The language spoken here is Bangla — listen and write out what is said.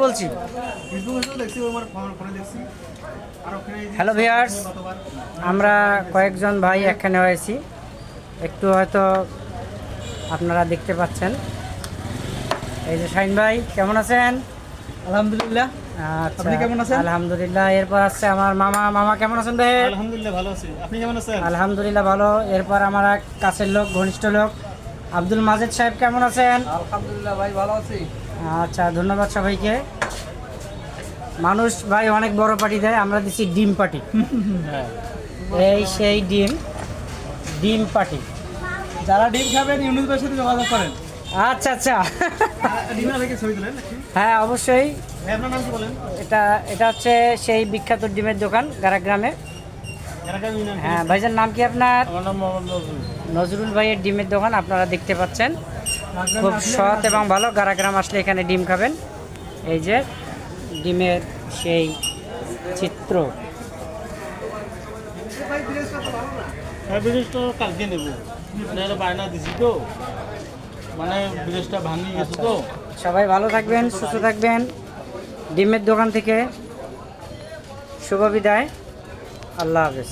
বলছি। হ্যালো ভিউয়ার্স, আমরা কয়েকজন ভাই এখানে হয়েছি, একটু হয়তো আপনারা দেখতে পাচ্ছেন। এই যে শাহিন ভাই, কেমন আছেন? আলহামদুলিল্লাহ। আচ্ছা, আপনি কেমন আছেন? আলহামদুলিল্লাহ। এরপর আসছে আমার মামা। মামা কেমন আছেন ভাই? আলহামদুলিল্লাহ ভালো আছি। আপনি কেমন আছেন? আলহামদুলিল্লাহ ভালো। এরপর আমার এক কাছের লোক, ঘনিষ্ঠ লোক আব্দুল মাজেদ সাহেব, কেমন আছেন? আলহামদুলিল্লাহ ভাই ভালো আছি। আচ্ছা, ধন্যবাদ সবাইকে। মানুষ ভাই অনেক বড় পার্টি দেয়, আমরা দিচ্ছি ডিম পার্টি। হ্যাঁ, এই সেই ডিম পার্টি। যারা ডিম খাবেন ইউনুস ভাইয়ের সাথে যোগাযোগ করেন। আচ্ছা আচ্ছা, ডিমের থেকে ছবি তুলেন নাকি? হ্যাঁ অবশ্যই। ভাই আপনার নাম কি বলেন? এটা হচ্ছে সেই বিখ্যাত ডিমের দোকান গারাগ্রামে। হ্যাঁ ভাইজান, নাম কি আপনার? আমার নাম মোহাম্মদ নজরুল। নজরুল ভাইয়ের ডিমের দোকান আপনারা দেখতে পাচ্ছেন, খুব সৎ এবং ভালো। গারাগ্রাম আসলে এখানে ডিম খাবেন। এই যে ডিমের সেই চিত্র। হ্যাঁ, ব্রিজটা কালকে নেব, মানে বায়না দিছি তো, মানে ব্রিজটা ভাঙি গেছে তো। সবাই ভালো থাকবেন, সুস্থ থাকবেন। ডিমের দোকান থেকে শুভ বিদায়, আল্লাহ হাফেজ।